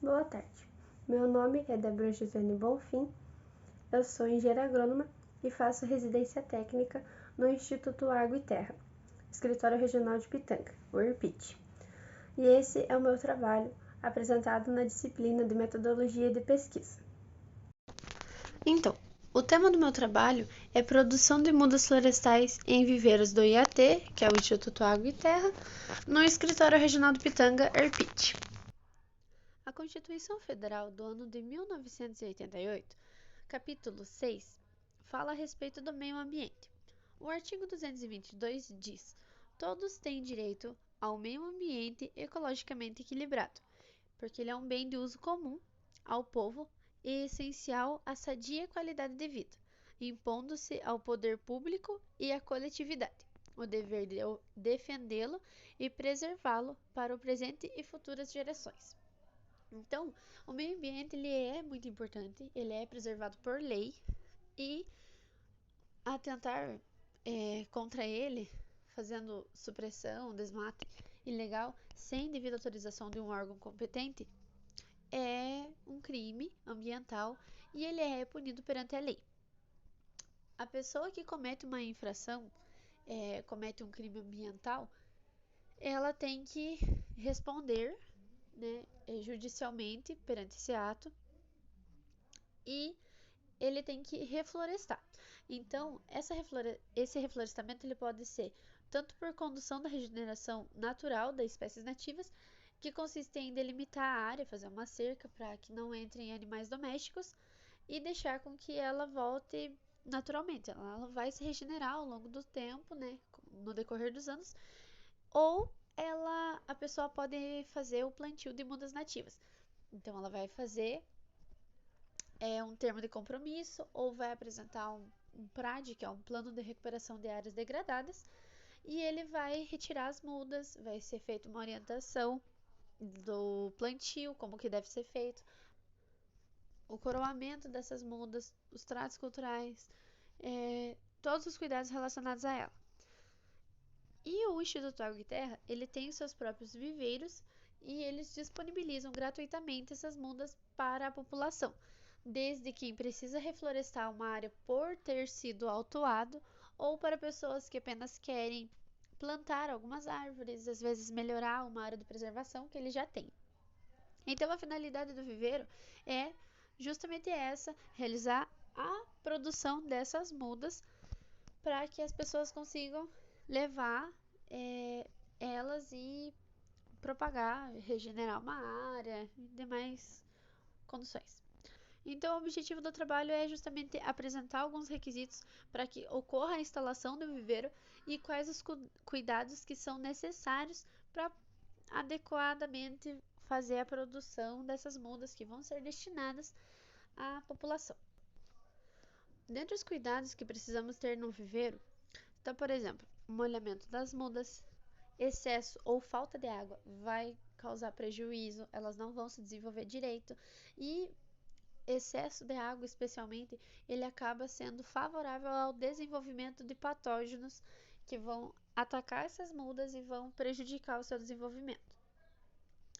Boa tarde, meu nome é Débora Josiane Bonfim, eu sou engenheira agrônoma e faço residência técnica no Instituto Água e Terra, Escritório Regional de Pitanga, o IRPIT. E esse é o meu trabalho apresentado na disciplina de Metodologia de Pesquisa. Então, o tema do meu trabalho é produção de mudas florestais em viveiros do IAT, que é o Instituto Água e Terra, no Escritório Regional de Pitanga, IRPIT. A Constituição Federal do ano de 1988, capítulo 6, fala a respeito do meio ambiente. O artigo 222 diz: todos têm direito ao meio ambiente ecologicamente equilibrado, porque ele é um bem de uso comum ao povo e essencial à sadia qualidade de vida, impondo-se ao poder público e à coletividade o dever de defendê-lo e preservá-lo para o presente e futuras gerações. Então, o meio ambiente ele é muito importante, ele é preservado por lei e atentar contra ele, fazendo supressão, desmate ilegal, sem devida autorização de um órgão competente, é um crime ambiental e ele é punido perante a lei. A pessoa que comete uma infração, comete um crime ambiental, ela tem que responder, né, judicialmente perante esse ato e ele tem que reflorestar. Então, esse reflorestamento ele pode ser tanto por condução da regeneração natural das espécies nativas, que consiste em delimitar a área, fazer uma cerca para que não entrem animais domésticos e deixar com que ela volte naturalmente. Ela vai se regenerar ao longo do tempo, né, no decorrer dos anos, ou a pessoa pode fazer o plantio de mudas nativas. Então, ela vai fazer um termo de compromisso ou vai apresentar um PRAD, que é um plano de recuperação de áreas degradadas, e ele vai retirar as mudas, vai ser feita uma orientação do plantio, como que deve ser feito, o coroamento dessas mudas, os tratos culturais, todos os cuidados relacionados a ela. E o Instituto Água e Terra, ele tem os seus próprios viveiros e eles disponibilizam gratuitamente essas mudas para a população, desde quem precisa reflorestar uma área por ter sido autuado ou para pessoas que apenas querem plantar algumas árvores, às vezes melhorar uma área de preservação que ele já tem. Então a finalidade do viveiro é justamente essa, realizar a produção dessas mudas para que as pessoas consigam levar elas e propagar, regenerar uma área e demais condições. Então, o objetivo do trabalho é justamente apresentar alguns requisitos para que ocorra a instalação do viveiro e quais os cuidados que são necessários para adequadamente fazer a produção dessas mudas que vão ser destinadas à população. Dentre os cuidados que precisamos ter no viveiro, está, por exemplo, o molhamento das mudas. Excesso ou falta de água vai causar prejuízo, elas não vão se desenvolver direito e excesso de água, especialmente, ele acaba sendo favorável ao desenvolvimento de patógenos que vão atacar essas mudas e vão prejudicar o seu desenvolvimento.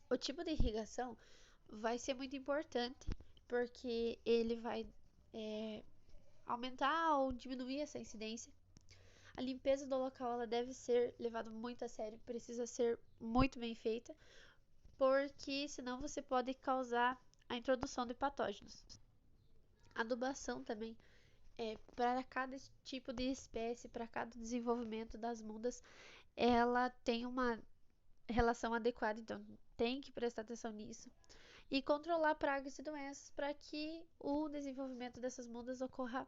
O tipo de irrigação vai ser muito importante porque ele vai aumentar ou diminuir essa incidência. A limpeza do local ela deve ser levada muito a sério, precisa ser muito bem feita, porque senão você pode causar a introdução de patógenos. A adubação também, para cada tipo de espécie, para cada desenvolvimento das mudas, ela tem uma relação adequada, então tem que prestar atenção nisso. E controlar pragas e doenças para que o desenvolvimento dessas mudas ocorra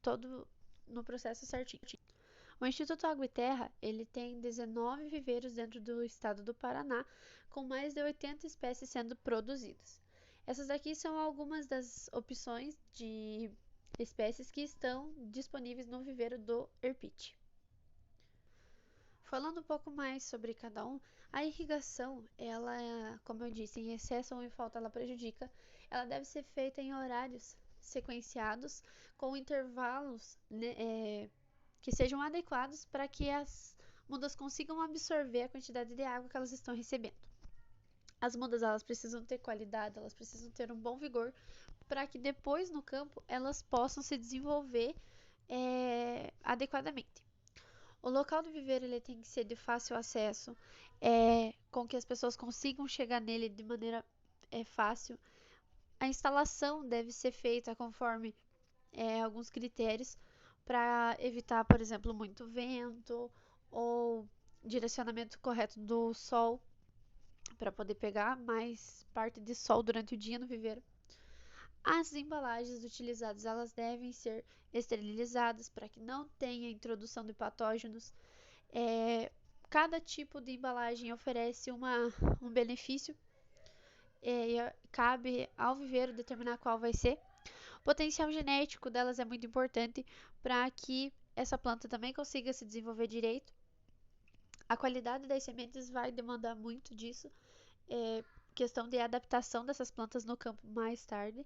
todo no processo certinho. O Instituto Água e Terra, ele tem 19 viveiros dentro do estado do Paraná, com mais de 80 espécies sendo produzidas. Essas aqui são algumas das opções de espécies que estão disponíveis no viveiro do IRPIT. Falando um pouco mais sobre cada um, a irrigação, ela, como eu disse, em excesso ou em falta, ela prejudica. Ela deve ser feita em horários sequenciados, com intervalos, né, que sejam adequados para que as mudas consigam absorver a quantidade de água que elas estão recebendo. As mudas elas precisam ter qualidade, elas precisam ter um bom vigor para que depois no campo elas possam se desenvolver adequadamente. O local do viveiro ele tem que ser de fácil acesso, com que as pessoas consigam chegar nele de maneira fácil. A instalação deve ser feita conforme alguns critérios para evitar, por exemplo, muito vento ou direcionamento correto do sol para poder pegar mais parte de sol durante o dia no viveiro. As embalagens utilizadas elas devem ser esterilizadas para que não tenha introdução de patógenos. Cada tipo de embalagem oferece um benefício e cabe ao viveiro determinar qual vai ser. O potencial genético delas é muito importante para que essa planta também consiga se desenvolver direito. A qualidade das sementes vai demandar muito disso, questão de adaptação dessas plantas no campo mais tarde.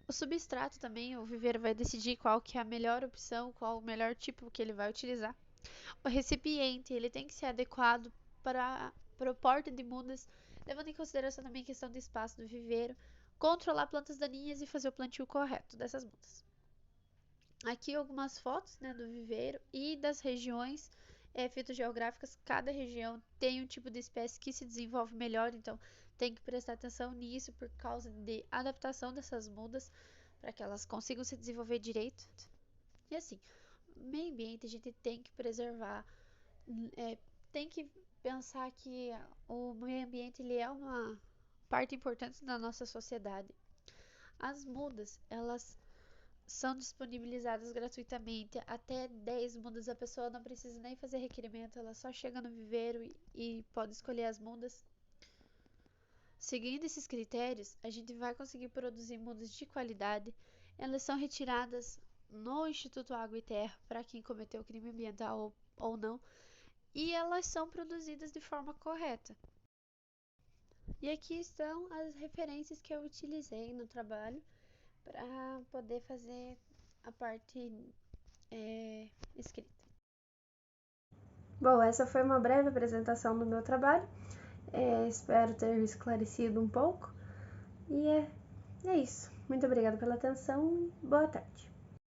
O substrato também, o viveiro vai decidir qual que é a melhor opção, qual o melhor tipo que ele vai utilizar. O recipiente, ele tem que ser adequado para o porte de mudas, levando em consideração também a questão de espaço do viveiro, controlar plantas daninhas e fazer o plantio correto dessas mudas. Aqui algumas fotos, né, do viveiro e das regiões fitogeográficas. Cada região tem um tipo de espécie que se desenvolve melhor, então tem que prestar atenção nisso por causa de adaptação dessas mudas para que elas consigam se desenvolver direito. E assim, meio ambiente a gente tem que preservar, tem que pensar que o meio ambiente ele é uma parte importante da nossa sociedade. As mudas, elas são disponibilizadas gratuitamente, até 10 mudas, a pessoa não precisa nem fazer requerimento, ela só chega no viveiro e pode escolher as mudas. Seguindo esses critérios, a gente vai conseguir produzir mudas de qualidade. Elas são retiradas no Instituto Água e Terra para quem cometeu crime ambiental ou não, e elas são produzidas de forma correta. E aqui estão as referências que eu utilizei no trabalho para poder fazer a parte escrita. Bom, essa foi uma breve apresentação do meu trabalho. Espero ter esclarecido um pouco. E é isso. Muito obrigada pela atenção e boa tarde.